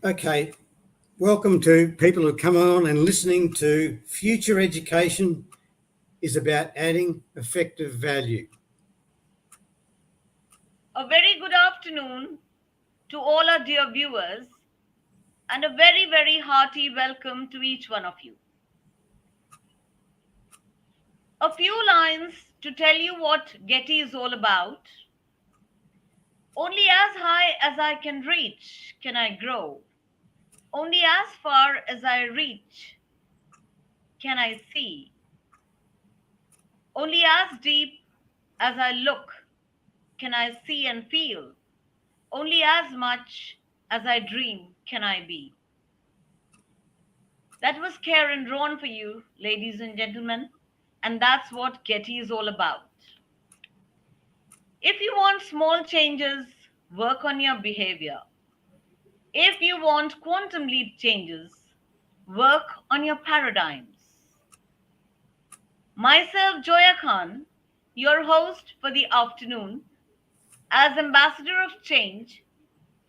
Okay, welcome to people who come on and listening to Future Education is about adding effective value. A very good afternoon to all our dear viewers, and a very, very hearty welcome to each one of you. A few lines to tell you what Getty is all about. Only as high as I can reach can I grow. Only as far as I reach can I see. Only as deep as I look can I see and feel. Only as much as I dream can I be. That was Karen Ron for you, ladies and gentlemen, and that's what Getty is all about. If you want small changes, work on your behavior. If you want quantum leap changes, work on your paradigms. Myself, Joya Khan, your host for the afternoon, as ambassador of change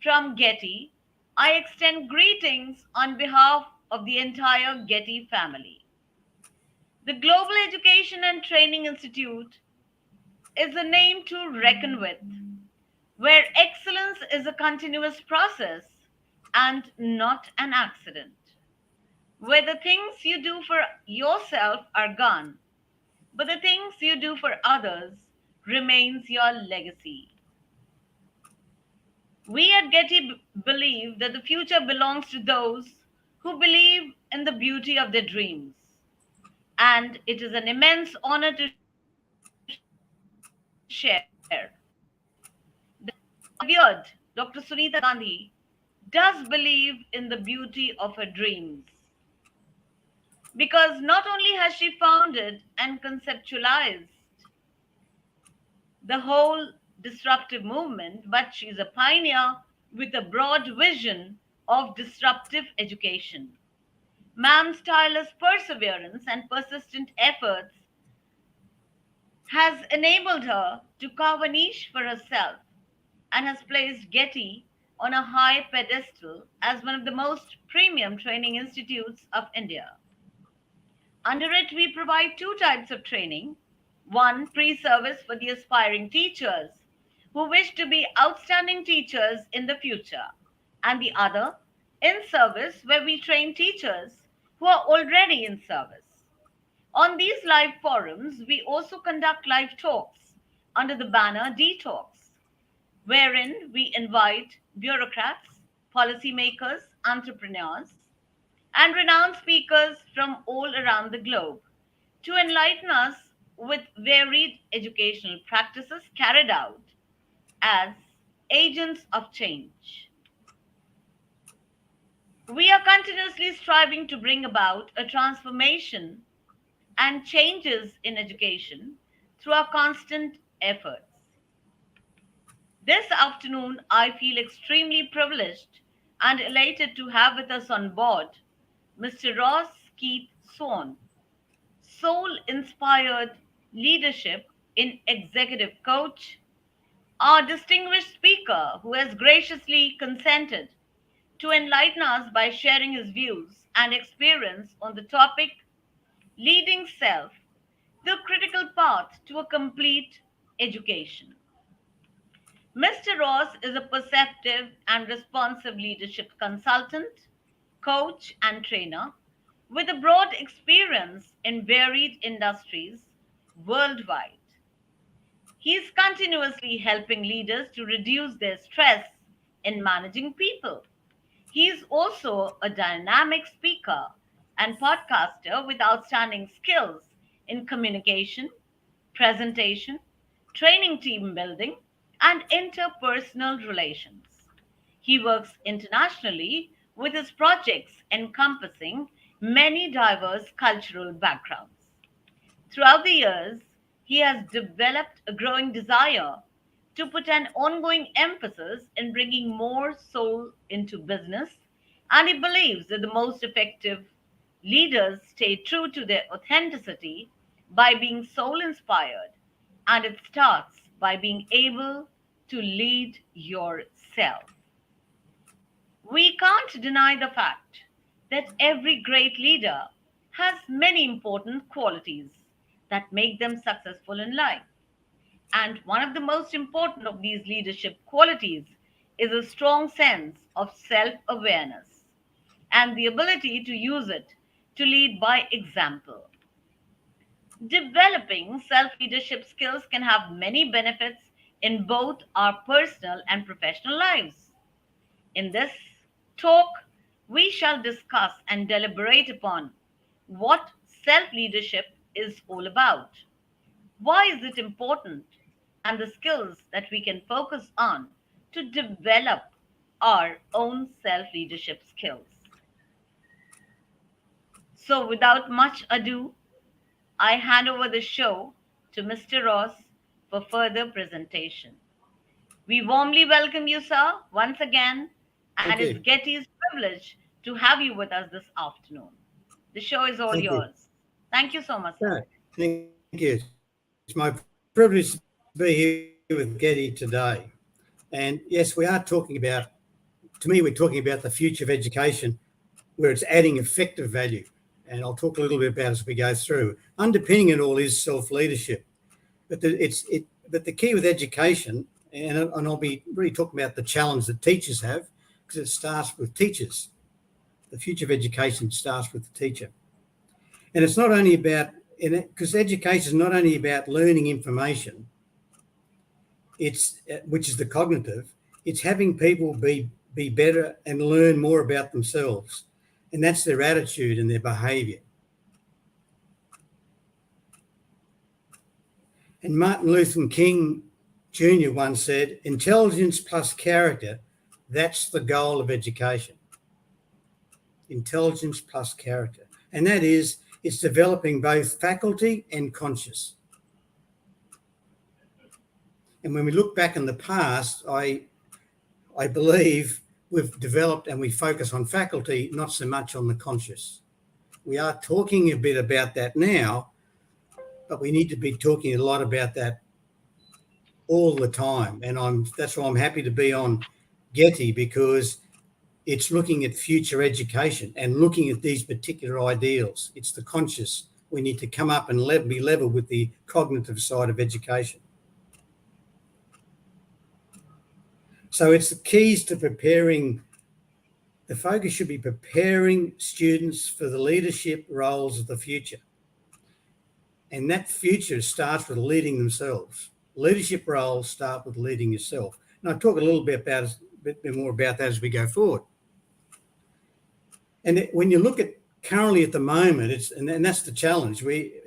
from Getty, I extend greetings on behalf of the entire Getty family. The Global Education and Training Institute is a name to reckon with, where excellence is a continuous process and not an accident, where the things you do for yourself are gone, but the things you do for others remains your legacy. We at Getty believe that the future belongs to those who believe in the beauty of their dreams. And it is an immense honor to share that our revered Dr. Sunita Gandhi does believe in the beauty of her dreams. Because not only has she founded and conceptualized the whole disruptive movement, but she's a pioneer with a broad vision of disruptive education. Ma'am's tireless perseverance and persistent efforts has enabled her to carve a niche for herself and has placed Getty on a high pedestal as one of the most premium training institutes of India. Under it, we provide two types of training: one, pre service for the aspiring teachers who wish to be outstanding teachers in the future, and the other, in service, where we train teachers who are already in service. On these live forums, we also conduct live talks under the banner D-Talks, wherein we invite bureaucrats, policymakers, entrepreneurs, and renowned speakers from all around the globe to enlighten us with varied educational practices carried out as agents of change. We are continuously striving to bring about a transformation and changes in education through our constant efforts. This afternoon, I feel extremely privileged and elated to have with us on board Mr. Ross Keith Swan, soul inspired leadership in executive coach, our distinguished speaker who has graciously consented to enlighten us by sharing his views and experience on the topic leading self, the critical path to a complete education. Mr. Ross is a perceptive and responsive leadership consultant, coach, and trainer with a broad experience in varied industries worldwide. He is continuously helping leaders to reduce their stress in managing people. He is also a dynamic speaker and podcaster with outstanding skills in communication, presentation, training, team building, and interpersonal relations. He works internationally with his projects encompassing many diverse cultural backgrounds. Throughout the years, he has developed a growing desire to put an ongoing emphasis in bringing more soul into business, and he believes that the most effective leaders stay true to their authenticity by being soul inspired, and it starts by being able to lead yourself. We can't deny the fact that every great leader has many important qualities that make them successful in life. And one of the most important of these leadership qualities is a strong sense of self awareness and the ability to use it to lead by example. Developing self leadership skills can have many benefits in both our personal and professional lives. In this talk, we shall discuss and deliberate upon what self leadership is all about, why is it important, and the skills that we can focus on to develop our own self leadership skills. So, without much ado, I hand over the show to Mr. Ross for further presentation. We warmly welcome you, sir, once again, and Thank it's you. Getty's privilege to have you with us this afternoon. The show is all Thank you. yours. Thank you so much, sir. Yeah, thank you. It's my privilege to be here with Getty today. And yes, we are talking about, to me, we're talking about the future of education where it's adding effective value. And I'll talk a little bit about it as we go through. Underpinning it all is self-leadership. But the key with education, and I'll be really talking about the challenge that teachers have, because it starts with teachers. The future of education starts with the teacher. And it's not only about, because education is not only about learning information, it's which is the cognitive, it's having people be better and learn more about themselves. And that's their attitude and their behavior. And Martin Luther King Jr. once said, intelligence plus character, that's the goal of education. Intelligence plus character. And that is, it's developing both faculty and conscious. And when we look back in the past, I believe we've developed and we focus on faculty, not so much on the conscious. We are talking a bit about that now, but we need to be talking a lot about that all the time. And that's why I'm happy to be on GETI, because it's looking at future education and looking at these particular ideals. It's the conscious. We need to come up and be level with the cognitive side of education. So it's the keys to preparing. The focus should be preparing students for the leadership roles of the future. And that future starts with leading themselves. Leadership roles start with leading yourself. And I'll talk a little bit more about that as we go forward. And when you look at currently at the moment, and that's the challenge.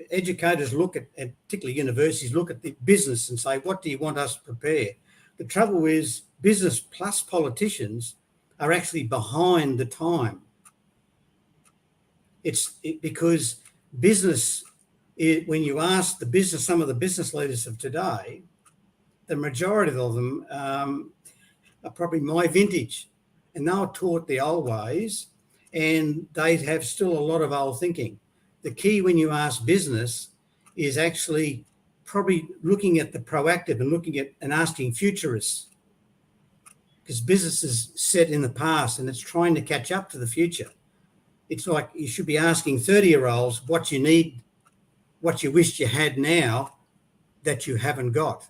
Educators look at, and particularly universities, look at the business and say, what do you want us to prepare? The trouble is business plus politicians are actually behind the time. Because business, when you ask some of the business leaders of today, the majority of them are probably my vintage, and they were taught the old ways, and they have still a lot of old thinking. The key when you ask business is actually probably looking at the proactive and looking at and asking futurists, because business is set in the past and it's trying to catch up to the future. It's like you should be asking 30-year-olds what you need, what you wish you had now that you haven't got.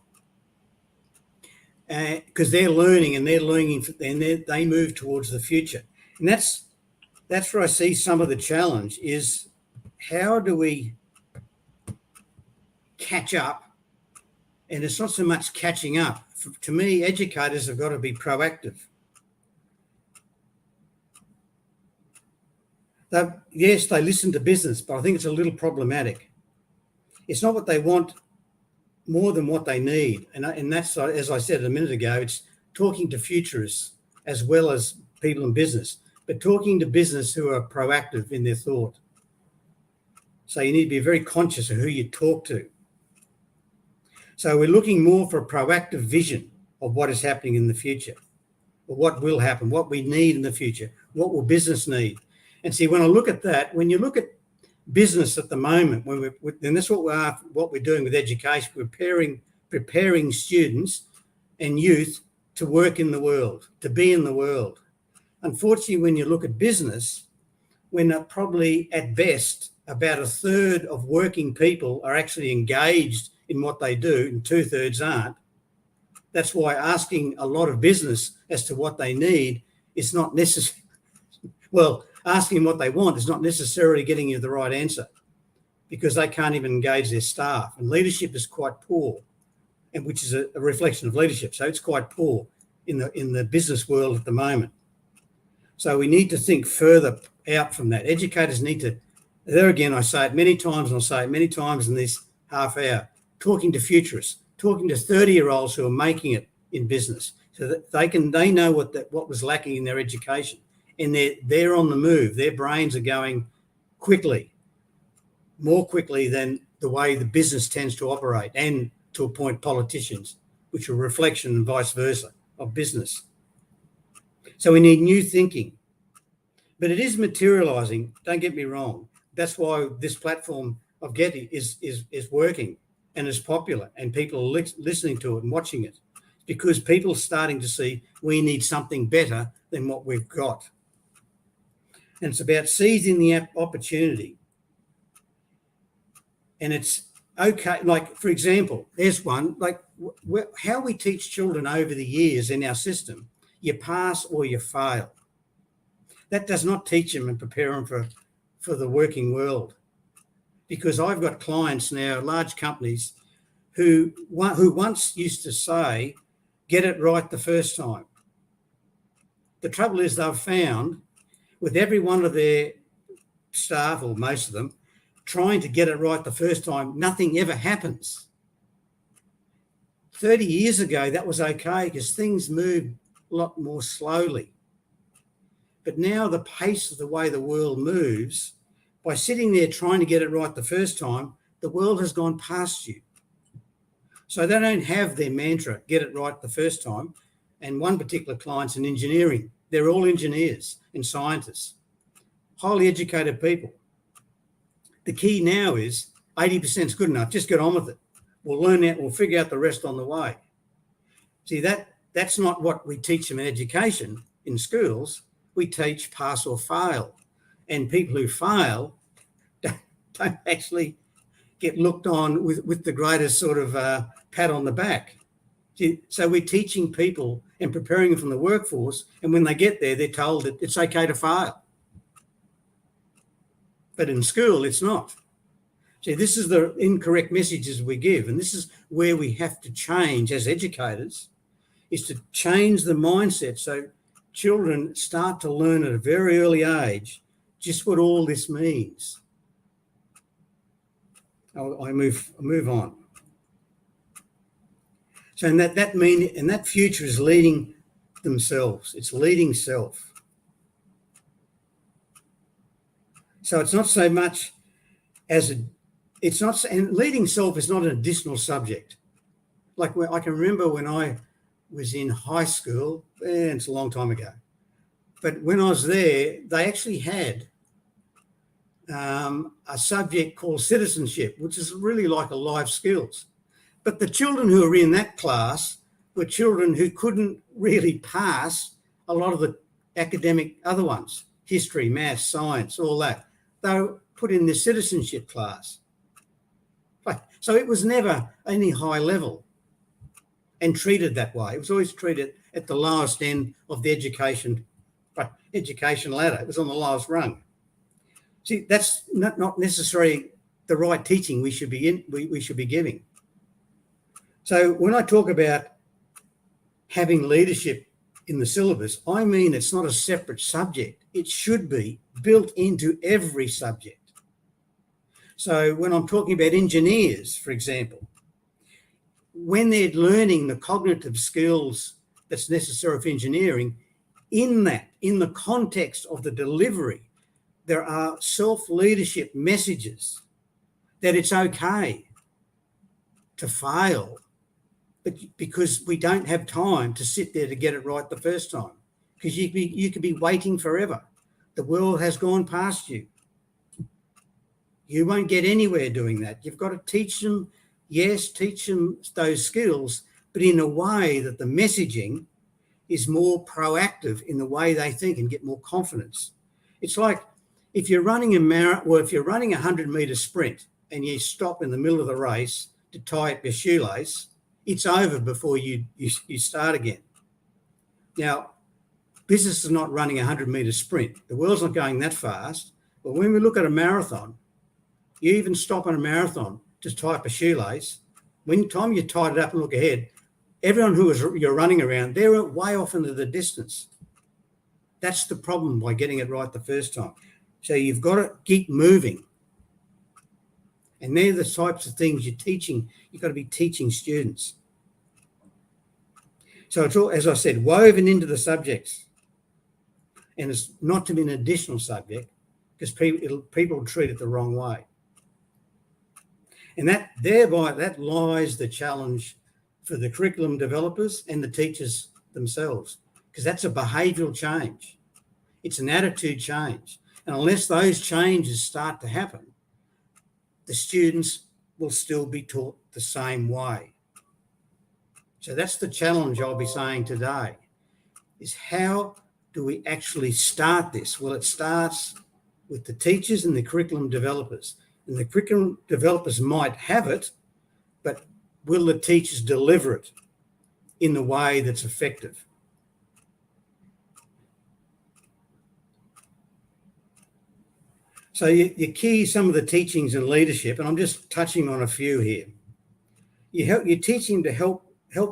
Because they're learning and they move towards the future. And that's where I see some of the challenge is, how do we catch up? And it's not so much catching up. To me, educators have got to be proactive. Yes, they listen to business, but I think it's a little problematic. It's not what they want more than what they need. And that's, as I said a minute ago, it's talking to futurists as well as people in business, but talking to business who are proactive in their thought. So you need to be very conscious of who you talk to. So we're looking more for a proactive vision of what is happening in the future, or what will happen, what we need in the future, what will business need. And see, when I look at that, when you look at business at the moment, and that's what we're doing with education, we're preparing students and youth to work in the world, to be in the world. Unfortunately, when you look at business, when probably at best about a third of working people are actually engaged in what they do and 2/3 aren't. That's why asking a lot of business as to what they need is not necessary. Well, asking what they want is not necessarily getting you the right answer, because they can't even engage their staff. And leadership is quite poor, and which is a reflection of leadership. So it's quite poor in the business world at the moment. So we need to think further out from that. Educators need to, there again, I say it many times, and I'll say it many times in this half hour, talking to futurists, talking to 30-year-olds who are making it in business, so that they know what was lacking in their education, and they're on the move. Their brains are going quickly, more quickly than the way the business tends to operate, and to a point politicians, which are a reflection and vice versa of business. So we need new thinking. But it is materialising, don't get me wrong. That's why this platform of GETI is working and is popular, and people are listening to it and watching it, because people are starting to see we need something better than what we've got. And it's about seizing the opportunity. And it's okay, like, for example, there's one, like how we teach children over the years in our system, you pass or you fail. That does not teach them and prepare them for the working world. Because I've got clients now, large companies, who once used to say, get it right the first time. The trouble is they've found with every one of their staff, or most of them, trying to get it right the first time, nothing ever happens. 30 years ago, that was okay because things moved a lot more slowly. But now the pace of the way the world moves, by sitting there trying to get it right the first time, the world has gone past you. So they don't have their mantra, get it right the first time. And one particular client's in engineering. They're all engineers and scientists, highly educated people. The key now is 80% is good enough. Just get on with it. We'll learn that. We'll figure out the rest on the way. See, that's not what we teach them in education in schools. We teach pass or fail. And people who fail don't actually get looked on with the greatest sort of pat on the back. So we're teaching people and preparing them from the workforce, and when they get there, they're told that it's okay to fail. But in school, it's not. See, this is the incorrect messages we give, and this is where we have to change as educators, is to change the mindset so children start to learn at a very early age just what all this means. I move on. So and that future is leading themselves. It's leading self. So it's not so much as and leading self is not an additional subject. Like I can remember when I was in high school, and it's a long time ago, but when I was there, they actually had a subject called citizenship, which is really like a life skills. But the children who were in that class were children who couldn't really pass a lot of the academic other ones, history, maths, science, all that. They were put in the citizenship class. So it was never any high level and treated that way. It was always treated at the lowest end of the education ladder. It was on the lowest rung. See, that's not necessarily the right teaching we should be giving. So when I talk about having leadership in the syllabus, I mean it's not a separate subject. It should be built into every subject. So when I'm talking about engineers, for example, when they're learning the cognitive skills that's necessary for engineering, in the context of the delivery, there are self-leadership messages that it's okay to fail, but because we don't have time to sit there to get it right the first time, because you could be waiting forever. The world has gone past you. You won't get anywhere doing that. You've got to teach them those skills, but in a way that the messaging is more proactive in the way they think and get more confidence. It's like if you're running if you're running a 100-metre sprint and you stop in the middle of the race to tie up your shoelace, it's over before you start again. Now, business is not running a 100-metre sprint. The world's not going that fast. But when we look at a marathon, you even stop on a marathon to tie up a shoelace. When time you tied it up and look ahead, everyone you're running around, they're way off into the distance. That's the problem by getting it right the first time. So you've got to keep moving. And they're the types of things you're teaching. You've got to be teaching students. So it's all, as I said, woven into the subjects. And it's not to be an additional subject because people treat it the wrong way. And that lies the challenge for the curriculum developers and the teachers themselves, because that's a behavioural change. It's an attitude change. And unless those changes start to happen, the students will still be taught the same way. So that's the challenge I'll be saying today, is how do we actually start this? Well, it starts with the teachers and the curriculum developers. And the curriculum developers might have it, but will the teachers deliver it in the way that's effective? So you key some of the teachings and leadership, and I'm just touching on a few here. You're teaching to help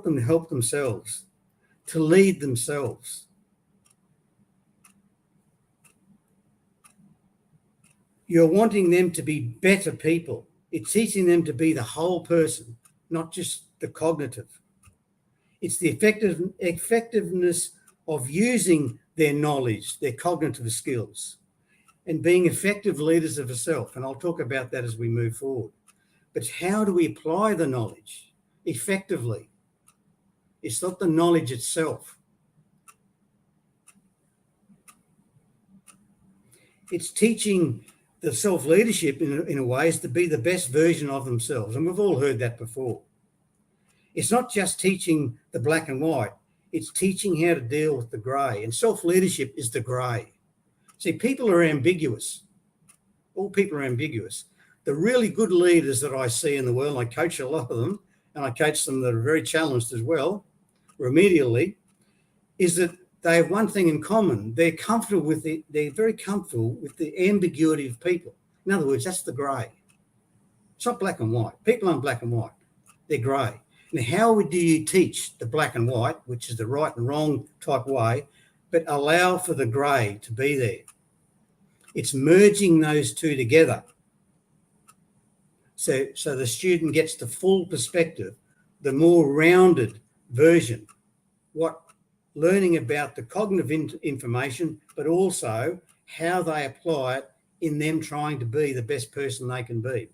them help themselves, to lead themselves. You're wanting them to be better people. It's teaching them to be the whole person, not just the cognitive. It's the effectiveness of using their knowledge, their cognitive skills, and being effective leaders of a self. And I'll talk about that as we move forward. But how do we apply the knowledge effectively? It's not the knowledge itself. It's teaching the self-leadership in a way is to be the best version of themselves. And we've all heard that before. It's not just teaching the black and white. It's teaching how to deal with the grey. And self-leadership is the grey. See, people are ambiguous. All people are ambiguous. The really good leaders that I see in the world, I coach a lot of them, and I coach them that are very challenged as well, remedially, is that they have one thing in common. They're very comfortable with the ambiguity of people. In other words, that's the grey. It's not black and white. People aren't black and white. They're grey. Now, how do you teach the black and white, which is the right and wrong type way, but allow for the grey to be there? It's merging those two together. So the student gets the full perspective, the more rounded version, learning about the cognitive information, but also how they apply it in them trying to be the best person they can be.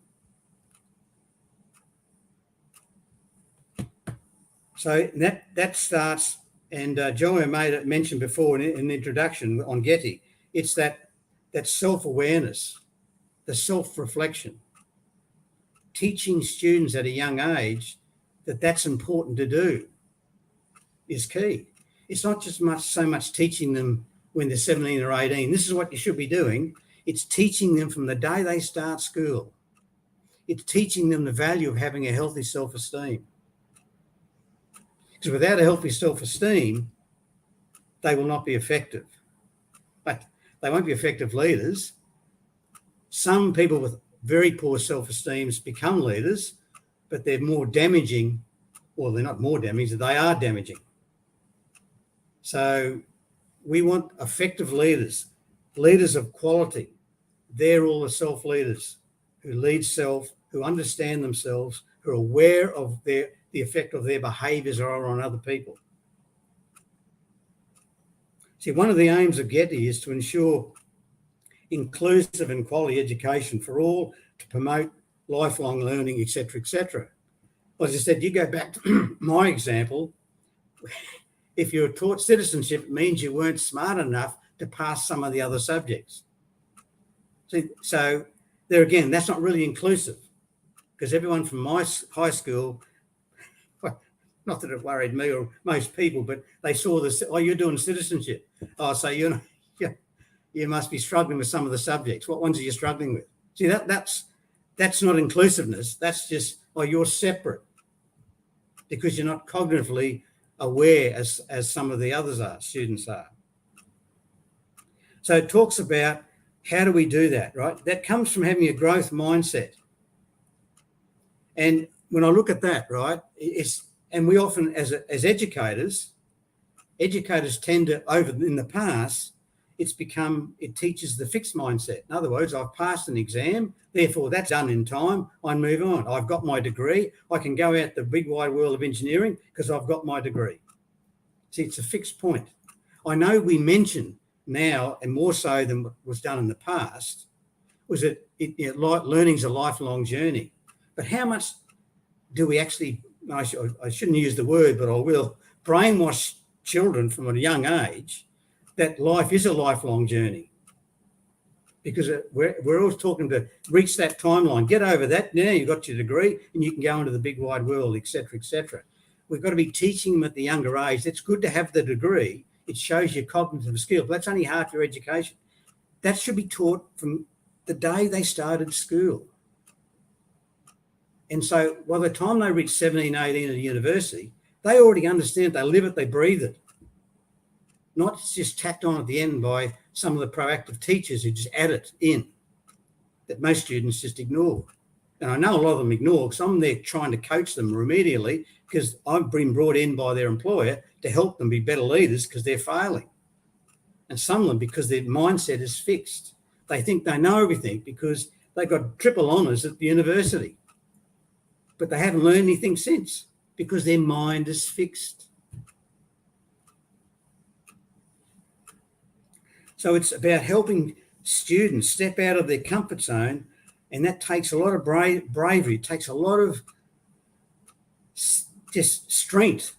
So that starts, and Joanne mentioned before in the introduction on GETI, it's that self-awareness, the self-reflection, teaching students at a young age that that's important to do is key. It's not just so much teaching them when they're 17 or 18. This is what you should be doing. It's teaching them from the day they start school. It's teaching them the value of having a healthy self-esteem. Because without a healthy self-esteem, they will not be effective. But they won't be effective leaders. Some people with very poor self-esteem become leaders, but they're more damaging. Well, they're not more damaging, they are damaging. So we want effective leaders, leaders of quality. They're all the self-leaders who lead self, who understand themselves, who are aware of the effect of their behaviours are on other people. See, one of the aims of GETI is to ensure inclusive and quality education for all, to promote lifelong learning, etc., etc. As I said, you go back to my example. If you're taught citizenship, it means you weren't smart enough to pass some of the other subjects. See, so there again, that's not really inclusive, because everyone from my high school Not that it worried me or most people, but they saw this, oh, you're doing citizenship. Oh, so you must be struggling with some of the subjects. What ones are you struggling with? See, that's not inclusiveness. That's just, oh, you're separate because you're not cognitively aware as some of the others are, students are. So it talks about how do we do that, right? That comes from having a growth mindset. And when I look at that, right, and we often, as educators tend to, in the past, it teaches the fixed mindset. In other words, I've passed an exam, therefore that's done in time, I move on. I've got my degree, I can go out the big wide world of engineering because I've got my degree. See, it's a fixed point. I know we mention now, and more so than was done in the past, was that learning's a lifelong journey. But how much do we actually, I shouldn't use the word, but I will, brainwash children from a young age that life is a lifelong journey? Because we're always talking to reach that timeline, get over that, now you've got your degree and you can go into the big wide world, etc., etc. We've got to be teaching them at the younger age. It's good to have the degree. It shows your cognitive skill, but that's only half your education. That should be taught from the day they started school. And so by the time they reach 17, 18 at university, they already understand, they live it, they breathe it. Not just tacked on at the end by some of the proactive teachers who just add it in that most students just ignore. And I know a lot of them ignore because I'm there trying to coach them remedially because I've been brought in by their employer to help them be better leaders because they're failing. And some of them because their mindset is fixed. They think they know everything because they got triple honours at the university. But they haven't learned anything since because their mind is fixed. So it's about helping students step out of their comfort zone, and that takes a lot of bravery. It takes a lot of just strength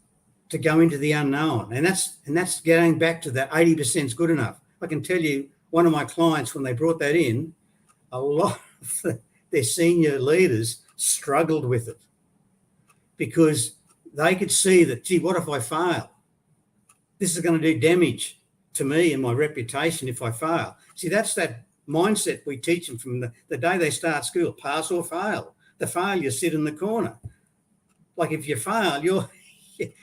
to go into the unknown. And that's getting back to that 80% is good enough. I can tell you, one of my clients, when they brought that in, a lot of their senior leaders struggled with it because they could see that, gee, what if I fail? This is going to do damage to me and my reputation if I fail. See, that's that mindset we teach them from the day they start school, pass or fail. The failure, sit in the corner. Like if you fail,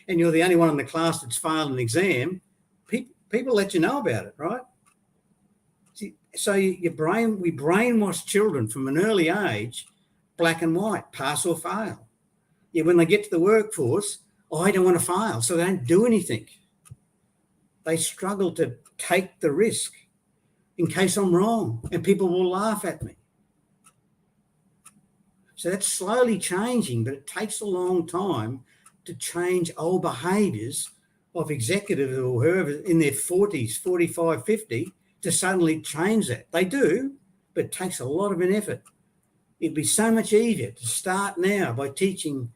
and you're the only one in the class that's failed an exam, people let you know about it, right? See, so we brainwash children from an early age, black and white, pass or fail. Yeah, when they get to the workforce, I don't want to fail, so they don't do anything. They struggle to take the risk in case I'm wrong and people will laugh at me. So that's slowly changing, but it takes a long time to change old behaviours of executives or whoever in their 40s, 45, 50, to suddenly change that. They do, but it takes a lot of an effort. It'd be so much easier to start now by teaching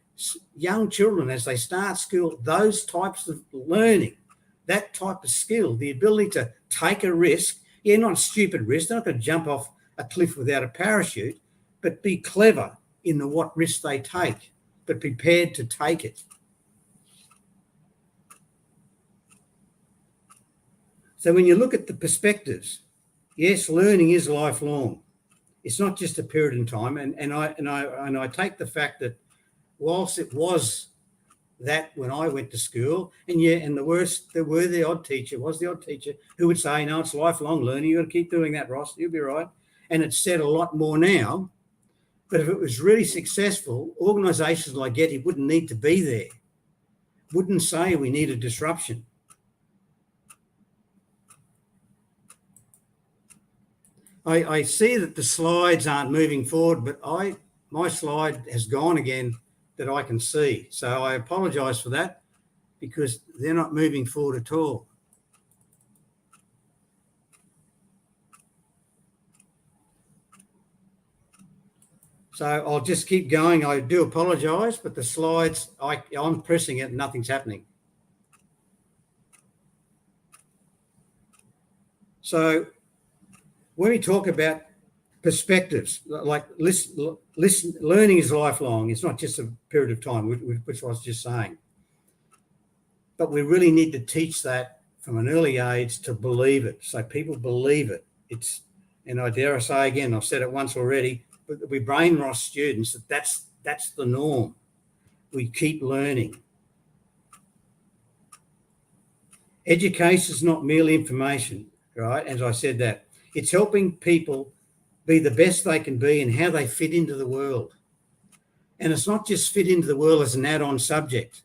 young children as they start school those types of learning, that type of skill, the ability to take a risk. Yeah, not a stupid risk. They're not going to jump off a cliff without a parachute, but be clever in what risk they take, but prepared to take it. So when you look at the perspectives, yes, learning is lifelong. It's not just a period in time. And I take the fact that whilst it was that when I went to school, and there was the odd teacher who would say, no, it's lifelong learning. You've got to keep doing that, Ross. You'll be right. And it's said a lot more now. But if it was really successful, organisations like GETI wouldn't need to be there, wouldn't say we need a disruption. I see that the slides aren't moving forward, but my slide has gone again that I can see. So I apologise for that because they're not moving forward at all. So I'll just keep going. I do apologise, but the slides, I'm pressing it and nothing's happening. So when we talk about perspectives, like learning is lifelong. It's not just a period of time, which I was just saying. But we really need to teach that from an early age to believe it, so people believe it. And I dare I say again, I've said it once already, but we brainwash students that that's the norm. We keep learning. Education is not merely information, right? As I said that, it's helping people be the best they can be and how they fit into the world. And it's not just fit into the world as an add-on subject.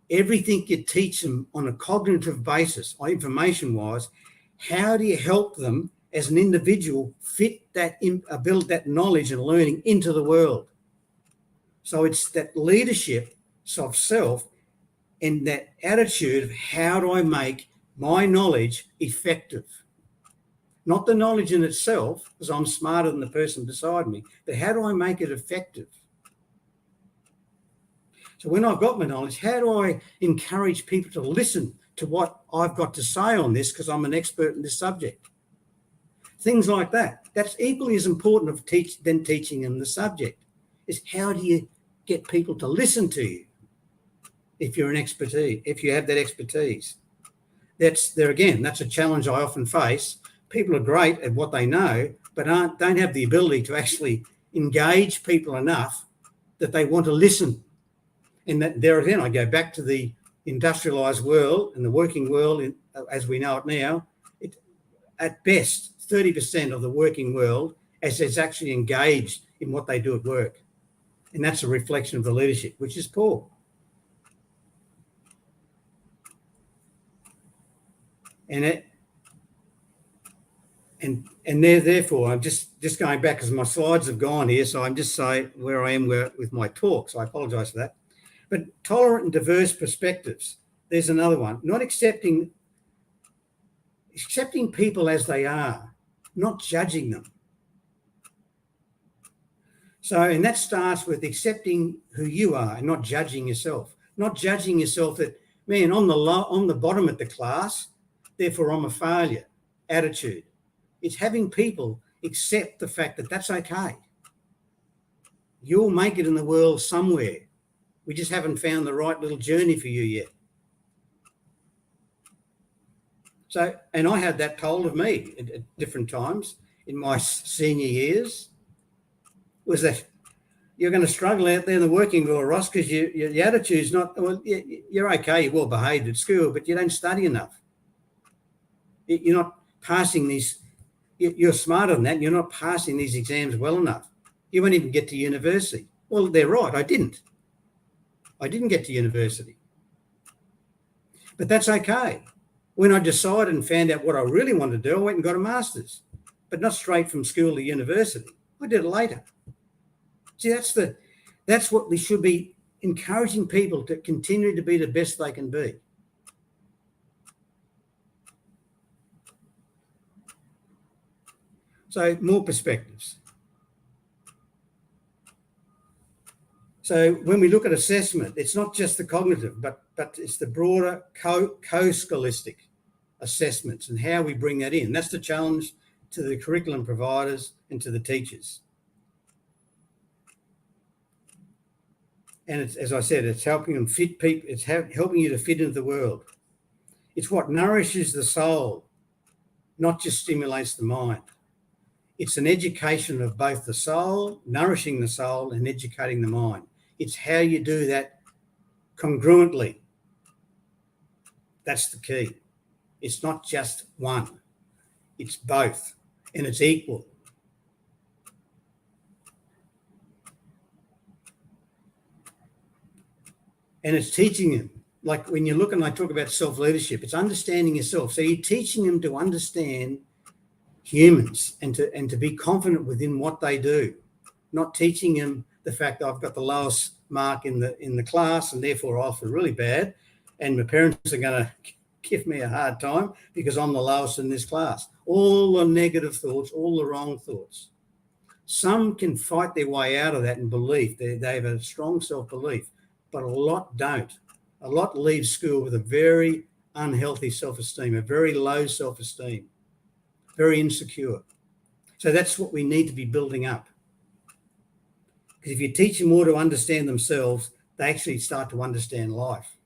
Everything you teach them on a cognitive basis, or information-wise, how do you help them as an individual fit that, build that knowledge and learning into the world? So it's that leadership of self and that attitude of how do I make my knowledge effective? Not the knowledge in itself, because I'm smarter than the person beside me, but how do I make it effective? So when I've got my knowledge, how do I encourage people to listen to what I've got to say on this because I'm an expert in this subject? Things like that. That's equally as important than teaching them the subject, is how do you get people to listen to you if you're an expertise, if you have that expertise. That's a challenge I often face. People are great at what they know, but don't have the ability to actually engage people enough that they want to listen. And that there again, I go back to the industrialised world and the working world as we know it now. At best, 30% of the working world is actually engaged in what they do at work. And that's a reflection of the leadership, which is poor. And therefore, I'm just going back because my slides have gone here, so I'm just saying where I am with my talk, so I apologise for that. But tolerant and diverse perspectives, there's another one. Not accepting people as they are, not judging them. So, and that starts with accepting who you are and not judging yourself. Not judging yourself that, man, I'm the bottom of the class, therefore I'm a failure attitude. It's having people accept the fact that that's okay. You'll make it in the world somewhere. We just haven't found the right little journey for you yet. So, and I had that told of me at different times in my senior years, was that you're going to struggle out there in the working world, Ross, because your attitude's not, well, you're okay, you're well behaved at school, but you don't study enough. You're not passing these, you're smarter than that, you're not passing these exams well enough. You won't even get to university. Well, they're right, I didn't get to university. But that's okay. When I decided and found out what I really wanted to do, I went and got a master's, but not straight from school to university. I did it later. See, that's what we should be encouraging people to continue to be the best they can be. So more perspectives. So when we look at assessment, it's not just the cognitive, but it's the broader co-scholastic assessments and how we bring that in. That's the challenge to the curriculum providers and to the teachers. And it's, as I said, it's helping them fit people. It's helping you to fit into the world. It's what nourishes the soul, not just stimulates the mind. It's an education of both the soul, nourishing the soul, and educating the mind. It's how you do that congruently. That's the key. It's not just one. It's both, and it's equal. And it's teaching them, like when you look and I talk about self-leadership, it's understanding yourself. So you're teaching them to understand humans and to be confident within what they do, not teaching them the fact that I've got the lowest mark in the class and therefore I feel really bad and my parents are going to give me a hard time because I'm the lowest in this class. All the negative thoughts, all the wrong thoughts. Some can fight their way out of that in belief. They have a strong self-belief, but a lot don't. A lot leave school with a very unhealthy self-esteem, a very low self-esteem, very insecure. So that's what we need to be building up. Because if you teach them more to understand themselves, they actually start to understand life.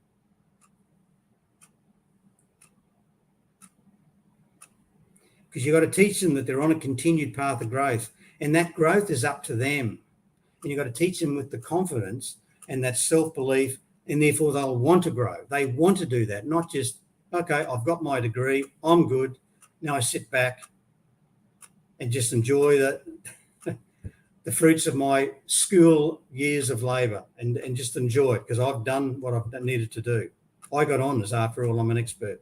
because you've got to teach them that they're on a continued path of growth, and that growth is up to them. And you've got to teach them with the confidence and that self-belief, and therefore they'll want to grow. They want to do that, not just, okay, I've got my degree, I'm good, now I sit back and just enjoy the fruits of my school years of labour and just enjoy it because I've done what I've needed to do. I got honours, after all, I'm an expert.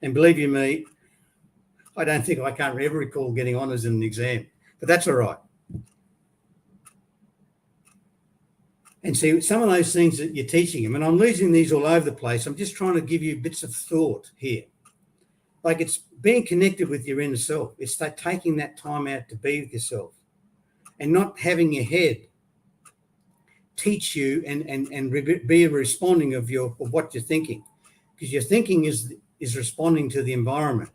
And believe you me, I don't think I can't ever recall getting honours in an exam, but that's all right. And see, some of those things that you're teaching them, and I'm losing these all over the place, I'm just trying to give you bits of thought here. Like, it's being connected with your inner self. It's that taking that time out to be with yourself and not having your head teach you and be responding of what you're thinking, because your thinking is responding to the environment.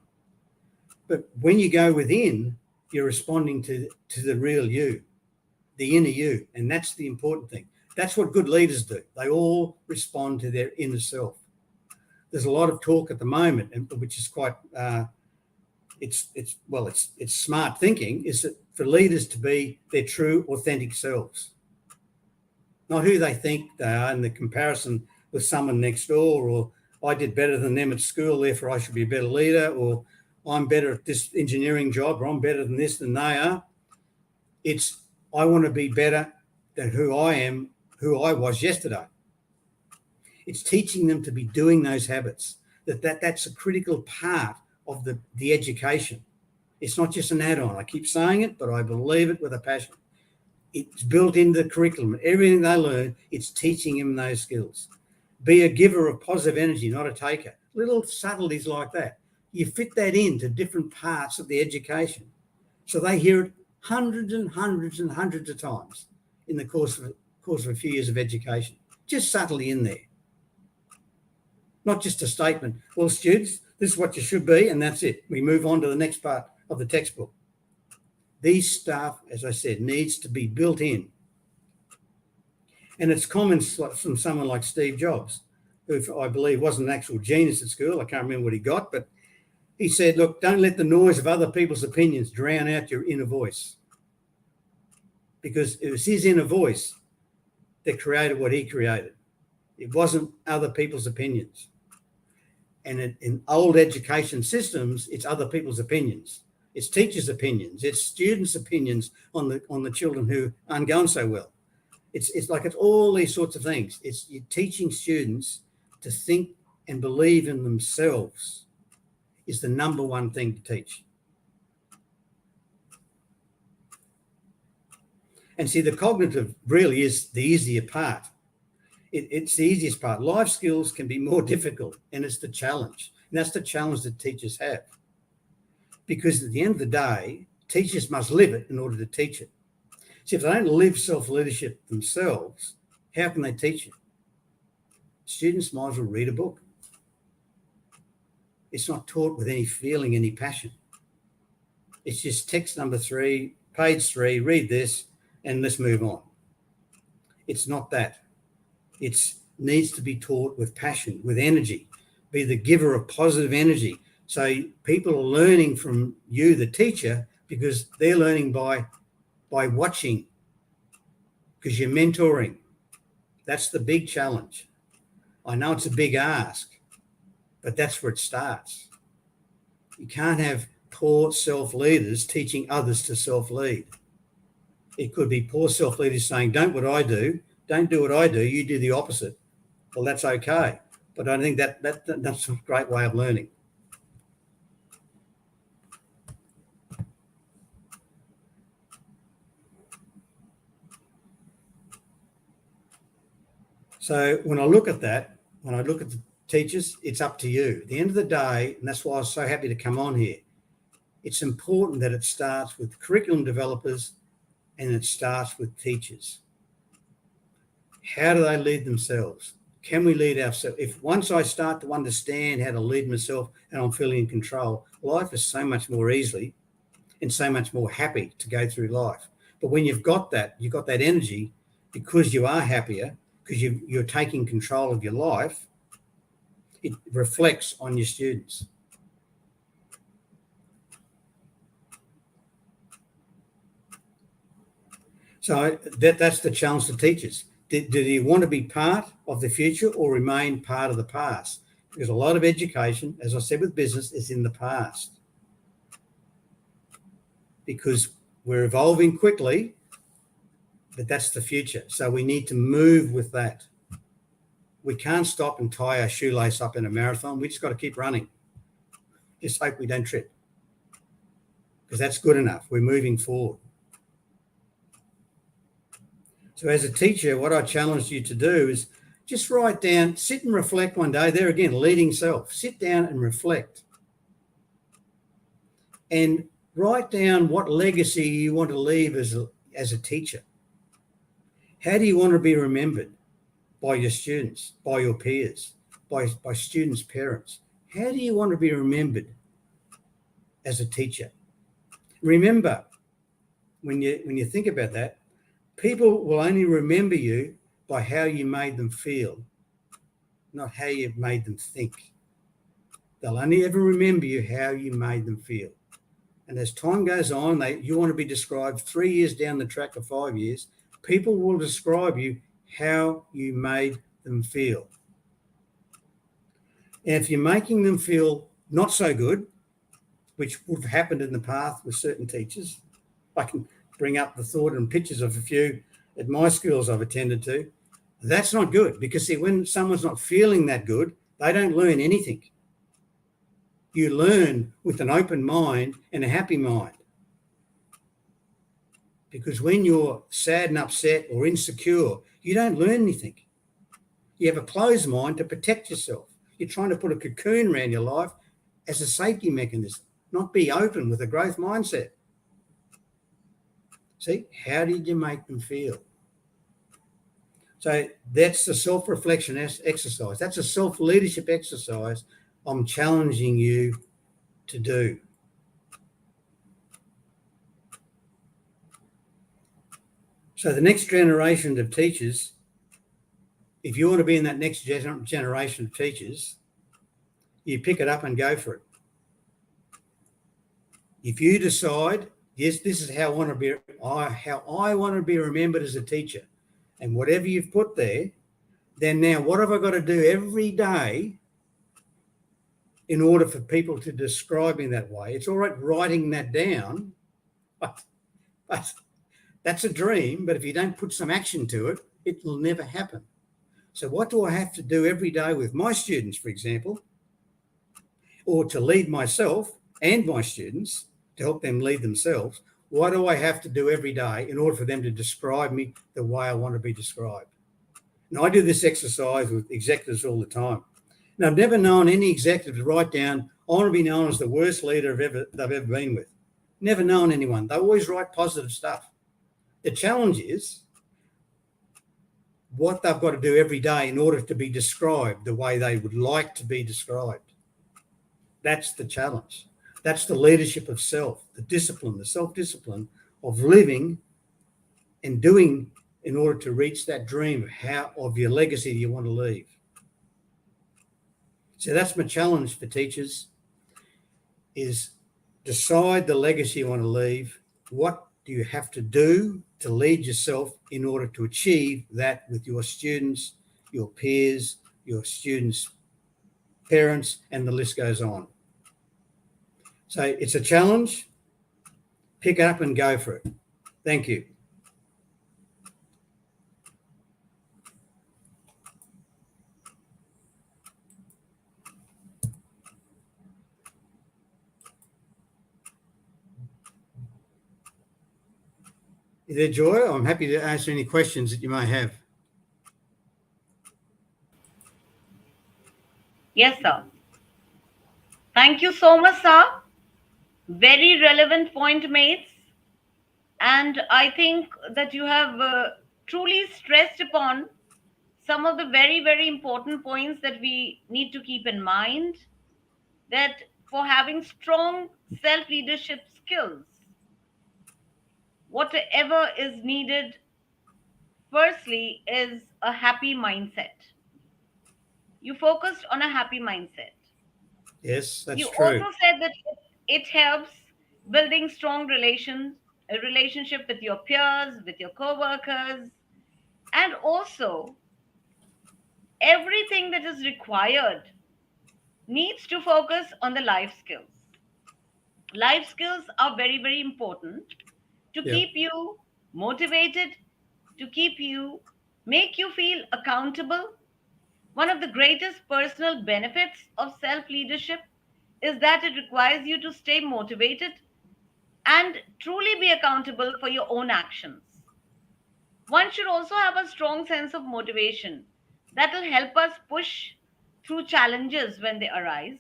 But when you go within, you're responding to the real you, the inner you, and that's the important thing. That's what good leaders do. They all respond to their inner self. There's a lot of talk at the moment, which is quite it's smart thinking, is that for leaders to be their true, authentic selves, not who they think they are in the comparison with someone next door, or I did better than them at school, therefore I should be a better leader, or I'm better at this engineering job, or I'm better than this than they are. It's, I want to be better than who I am, who I was yesterday. It's teaching them to be doing those habits, that's a critical part of the education. It's not just an add-on. I keep saying it, but I believe it with a passion. It's built into the curriculum. Everything they learn, it's teaching them those skills. Be a giver of positive energy, not a taker. Little subtleties like that. You fit that into different parts of the education. So they hear it hundreds and hundreds and hundreds of times in the course of a few years of education, just subtly in there. Not just a statement, well, students, this is what you should be, and that's it. We move on to the next part of the textbook. These stuff, as I said, needs to be built in. And it's comments from someone like Steve Jobs, who I believe wasn't an actual genius at school. I can't remember what he got, but he said, look, don't let the noise of other people's opinions drown out your inner voice. Because it was his inner voice that created what he created. It wasn't other people's opinions. And in old education systems, it's other people's opinions. It's teachers' opinions. It's students' opinions on the children who aren't going so well. It's like it's all these sorts of things. It's you're teaching students to think and believe in themselves is the number one thing to teach. And see, the cognitive really is the easier part. It's the easiest part. Life skills can be more difficult, and it's the challenge. And that's the challenge that teachers have. Because at the end of the day, teachers must live it in order to teach it. See, if they don't live self-leadership themselves, how can they teach it? Students might as well read a book. It's not taught with any feeling, any passion. It's just text number 3, page 3, read this, and let's move on. It's not that. It needs to be taught with passion, with energy. Be the giver of positive energy. So people are learning from you, the teacher, because they're learning by watching, because you're mentoring. That's the big challenge. I know it's a big ask, but that's where it starts. You can't have poor self-leaders teaching others to self-lead. It could be poor self-leaders saying, don't do what I do, you do the opposite. Well, that's okay. But I think that's a great way of learning. So when I look at that, when I look at the teachers, it's up to you. At the end of the day, and that's why I was so happy to come on here, it's important that it starts with curriculum developers and it starts with teachers. How do they lead themselves? Can we lead ourselves? If once I start to understand how to lead myself and I'm feeling in control, life is so much more easily and so much more happy to go through life. But when you've got that energy, because you are happier, because you're taking control of your life, it reflects on your students. So that's the challenge to teachers. Do you want to be part of the future or remain part of the past? Because a lot of education, as I said with business, is in the past. Because we're evolving quickly, but that's the future. So we need to move with that. We can't stop and tie our shoelace up in a marathon. We just got to keep running. Just hope we don't trip. Because that's good enough. We're moving forward. So as a teacher, what I challenge you to do is just write down, sit and reflect one day. There again, leading self. Sit down and reflect. And write down what legacy you want to leave as a teacher. How do you want to be remembered by your students, by your peers, by students' parents? How do you want to be remembered as a teacher? Remember, when you think about that, people will only remember you by how you made them feel, not how you made them think. They'll only ever remember you how you made them feel. And as time goes on, you want to be described 3 years down the track or 5 years, people will describe you how you made them feel. And if you're making them feel not so good, which would have happened in the past with certain teachers, I can bring up the thought and pictures of a few at my schools I've attended to. That's not good because, see, when someone's not feeling that good, they don't learn anything. You learn with an open mind and a happy mind. Because when you're sad and upset or insecure, you don't learn anything. You have a closed mind to protect yourself. You're trying to put a cocoon around your life as a safety mechanism, not be open with a growth mindset. See, how did you make them feel? So that's the self-reflection exercise. That's a self-leadership exercise I'm challenging you to do. So the next generation of teachers, if you want to be in that next generation of teachers, you pick it up and go for it. If you decide, yes, this is how I want to be remembered as a teacher, and whatever you've put there, then now what have I got to do every day in order for people to describe me that way? It's all right writing that down, but that's a dream. But if you don't put some action to it, it will never happen. So what do I have to do every day with my students, for example, or to lead myself and my students to help them lead themselves? What do I have to do every day in order for them to describe me the way I want to be described? And I do this exercise with executives all the time. And I've never known any executive to write down, I want to be known as the worst leader they've ever been with. Never known anyone. They always write positive stuff. The challenge is what they've got to do every day in order to be described the way they would like to be described. That's the challenge. That's the leadership of self, the discipline, the self-discipline of living and doing in order to reach that dream of your legacy that you want to leave. So that's my challenge for teachers, is decide the legacy you want to leave. What do you have to do to lead yourself in order to achieve that with your students, your peers, your students' parents, and the list goes on. So it's a challenge. Pick it up and go for it. Thank you. Is there, Joy? I'm happy to answer any questions that you may have. Yes, sir. Thank you so much, sir. Very relevant point made. And I think that you have truly stressed upon some of the very, very important points that we need to keep in mind, that for having strong self leadership skills, whatever is needed, firstly, is a happy mindset. You focused on a happy mindset. Yes, that's You true. also said that it helps building strong a relationship with your peers, with your co-workers, and also everything that is required needs to focus on the life skills. Life skills are very, very important to Yeah. keep you motivated, to keep you, make you feel accountable. One of the greatest personal benefits of self leadership is that it requires you to stay motivated and truly be accountable for your own actions. One should also have a strong sense of motivation that will help us push through challenges when they arise,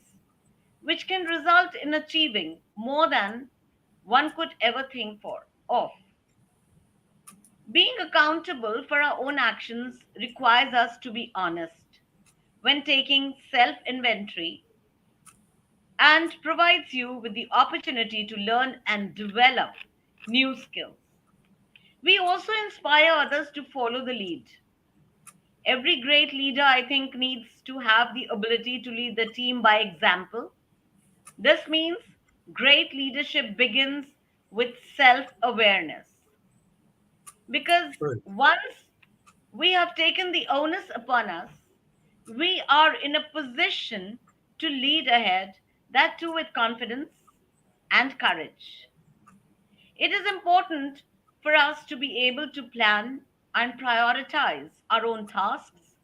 which can result in achieving more than one could ever think for of. Being accountable for our own actions requires us to be honest when taking self inventory and provides you with the opportunity to learn and develop new skills. We also inspire others to follow the lead. Every great leader, I think, needs to have the ability to lead the team by example. This means great leadership begins with self awareness. Because True. once we have taken the onus upon us, we are in a position to lead ahead, that too with confidence and courage. It is important for us to be able to plan and prioritize our own tasks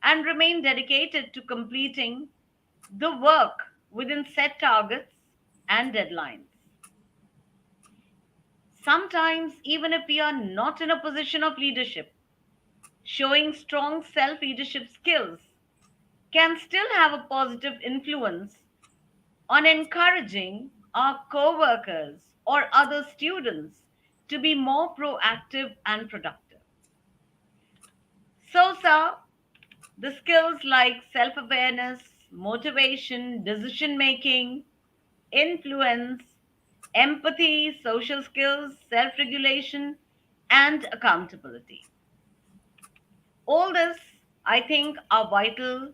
and remain dedicated to completing the work within set targets and deadlines. Sometimes, even if we are not in a position of leadership, showing strong self leadership skills can still have a positive influence on encouraging our co workers or other students to be more proactive and productive. So, sir, the skills like self awareness, motivation, decision making, influence, empathy, social skills, self regulation, and accountability. All this, I think, are vital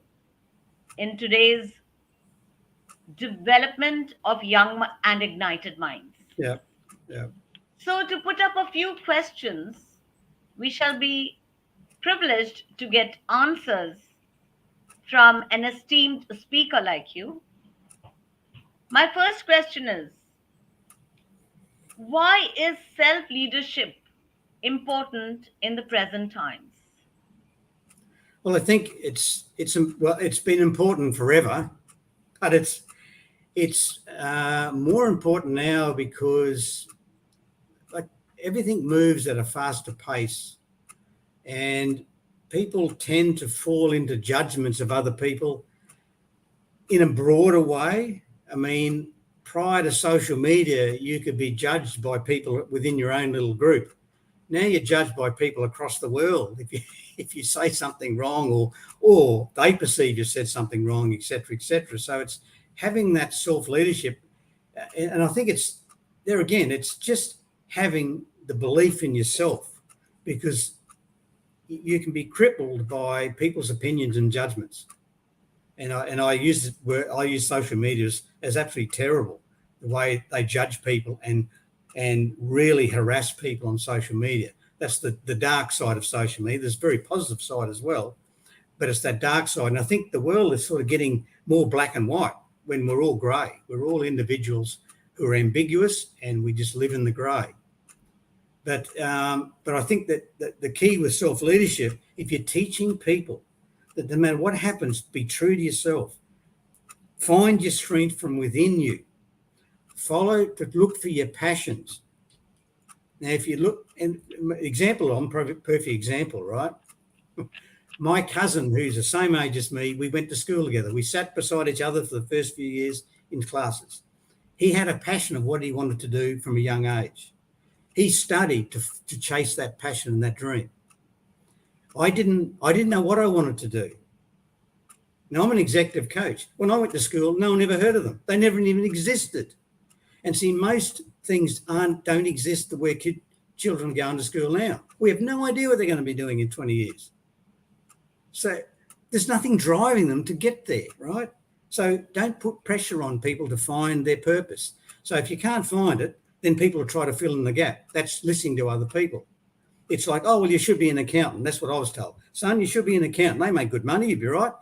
in today's development of young and ignited minds. Yeah. Yeah. So, to put up a few questions, we shall be privileged to get answers from an esteemed speaker like you. My first question is, why is self leadership important in the present times? Well, I think it's been important forever, but it's more important now because like everything moves at a faster pace, and people tend to fall into judgments of other people in a broader way. I mean, prior to social media, you could be judged by people within your own little group. Now you're judged by people across the world if you if you say something wrong, or they perceive you said something wrong, etc., etc. So it's having that self leadership, and I think it's there again. It's just having the belief in yourself, because you can be crippled by people's opinions and judgments. I use social media as absolutely terrible, the way they judge people and really harass people on social media. That's the dark side of social media. There's a very positive side as well, but it's that dark side. And I think the world is sort of getting more black and white when we're all grey. We're all individuals who are ambiguous, and we just live in the grey. But I think that the key with self leadership, if you're teaching people that no matter what happens, be true to yourself, find your strength from within you, to look for your passions. Now, if you look, and example, I'm perfect example, right? My cousin, who's the same age as me, we went to school together. We sat beside each other for the first few years in classes. He had a passion of what he wanted to do from a young age. He studied to chase that passion and that dream. I didn't know what I wanted to do. Now I'm an executive coach. When I went to school, no one ever heard of them. They never even existed. And see, most things don't exist the way children go into school now. We have no idea what they're going to be doing in 20 years. So there's nothing driving them to get there, right? So don't put pressure on people to find their purpose. So if you can't find it, then people will try to fill in the gap. That's listening to other people. It's like, oh, well, you should be an accountant. That's what I was told. Son, you should be an accountant. They make good money. You'd be right.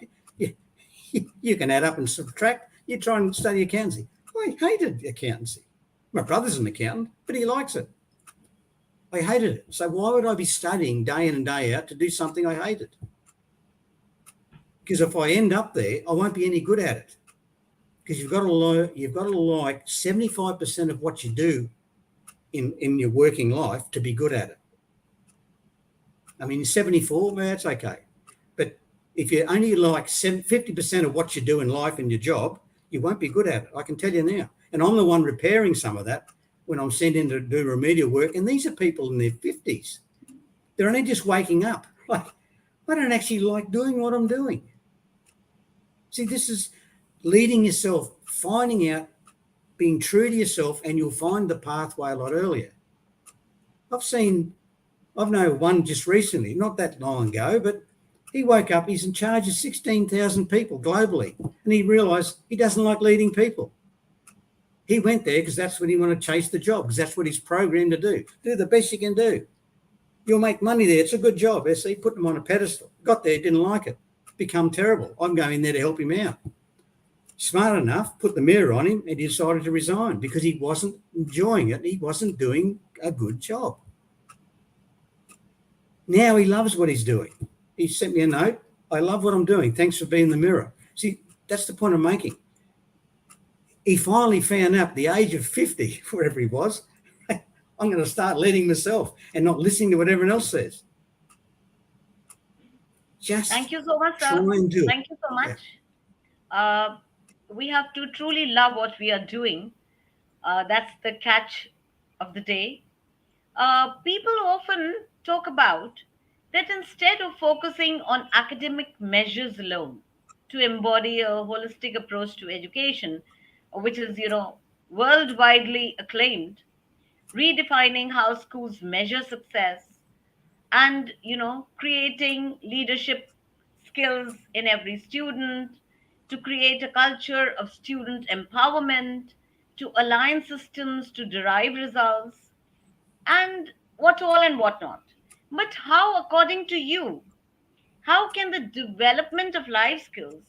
You can add up and subtract. You try and study accountancy. I hated accountancy. My brother's an accountant, but he likes it. I hated it. So why would I be studying day in and day out to do something I hated? Because if I end up there, I won't be any good at it. Because you've got to like 75% of what you do in your working life to be good at it. I mean, 74, well, that's okay. But if you only like 50% of what you do in life in your job, you won't be good at it. I can tell you now. And I'm the one repairing some of that when I'm sent in to do remedial work. And these are people in their 50s. They're only just waking up. Like, I don't actually like doing what I'm doing. See, this is leading yourself, finding out, being true to yourself, and you'll find the pathway a lot earlier. I've known one just recently, not that long ago, but he woke up, he's in charge of 16,000 people globally, and he realised he doesn't like leading people. He went there because that's what he wanted to chase the job, because that's what he's programmed to do. Do the best you can do. You'll make money there. It's a good job. See, put them on a pedestal. Got there, didn't like it. Become terrible. I'm going there to help him out. Smart enough, put the mirror on him, and he decided to resign because he wasn't enjoying it. He wasn't doing a good job. Now he loves what he's doing. He sent me a note. I love what I'm doing. Thanks for being the mirror. See, that's the point I'm making. He finally found out at the age of 50, wherever he was, I'm going to start leading myself and not listening to what everyone else says. Just thank you so much, sir. try and do it. Thank you so much. Yeah. We have to truly love what we are doing. That's the catch of the day. People often talk about that instead of focusing on academic measures alone to embody a holistic approach to education, which is, worldwide acclaimed, redefining how schools measure success and, creating leadership skills in every student, to create a culture of student empowerment, to align systems to derive results, and what all and what not. But how, according to you, how can the development of life skills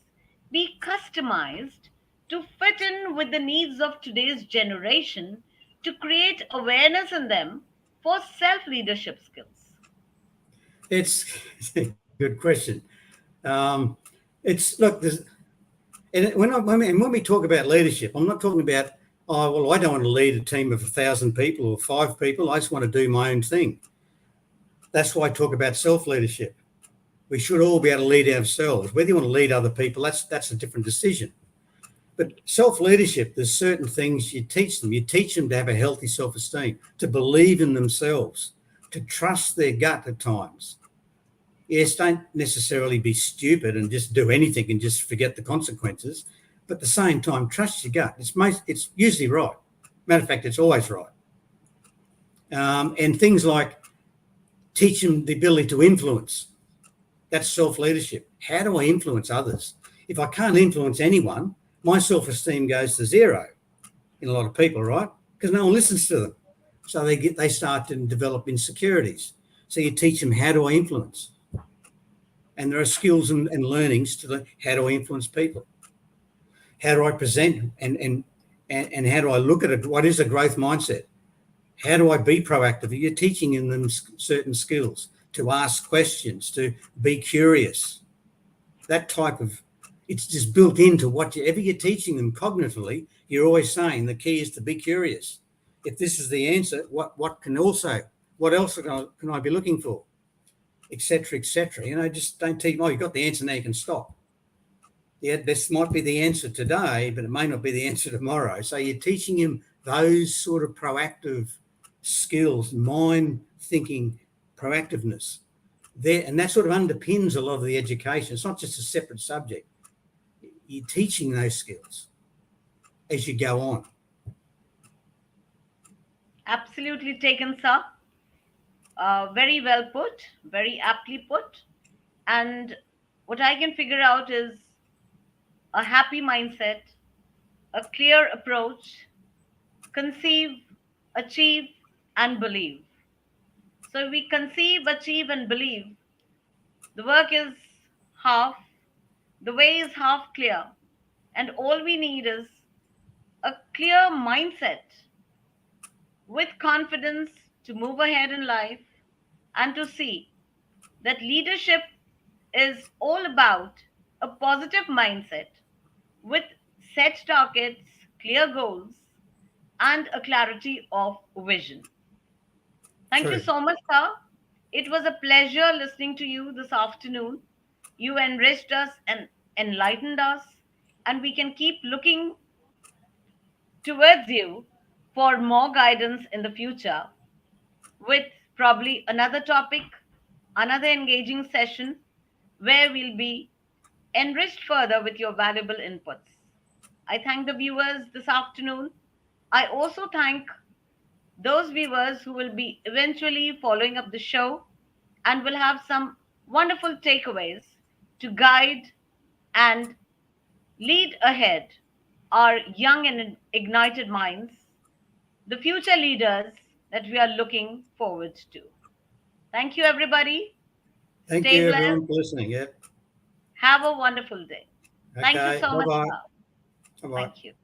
be customized to fit in with the needs of today's generation to create awareness in them for self leadership skills? It's a good question. It's look, there's, and when we talk about leadership, I'm not talking about, oh, well, I don't want to lead a team of 1,000 people or 5 people. I just want to do my own thing. That's why I talk about self-leadership. We should all be able to lead ourselves. Whether you want to lead other people, that's a different decision. But self-leadership, there's certain things you teach them. You teach them to have a healthy self-esteem, to believe in themselves, to trust their gut at times. Yes, don't necessarily be stupid and just do anything and just forget the consequences. But at the same time, trust your gut. It's usually right. Matter of fact, it's always right. And things like teach them the ability to influence. That's self-leadership. How do I influence others? If I can't influence anyone, my self-esteem goes to zero in a lot of people, right? Because no one listens to them. So they start to develop insecurities. So you teach them, how do I influence? And there are skills and learnings to learn. How do I influence people? How do I present and how do I look at it? What is a growth mindset? How do I be proactive? You're teaching them certain skills, to ask questions, to be curious. That type of, it's just built into whatever you're teaching them cognitively. You're always saying the key is to be curious. If this is the answer, what else can I be looking for? Etc. etc. Just don't teach, oh, you got the answer, now you can stop. Yeah, this might be the answer today, but it may not be the answer tomorrow. So you're teaching him those sort of proactive skills, mind thinking, proactiveness there, and that sort of underpins a lot of the education. It's not just a separate subject. You're teaching those skills as you go on. Absolutely taken, sir. Very well put, very aptly put. And what I can figure out is a happy mindset, a clear approach, conceive achieve, and believe. So we conceive, achieve, and believe. The work is half, the way is half clear, and all we need is a clear mindset with confidence to move ahead in life and to see that leadership is all about a positive mindset with set targets, clear goals, and a clarity of vision. Thank you True. so much, sir. It was a pleasure listening to you this afternoon. You enriched us and enlightened us, and we can keep looking towards you for more guidance in the future with probably another topic, another engaging session where we'll be enriched further with your valuable inputs. I thank the viewers this afternoon. I also thank those viewers who will be eventually following up the show and will have some wonderful takeaways to guide and lead ahead our young and ignited minds, the future leaders that we are looking forward to. Thank you, everybody. Thank Stay you, blessed. everyone, for listening. Yep. Have a wonderful day. Thank you Okay. so Bye much, bye. sir. Bye bye. Thank you.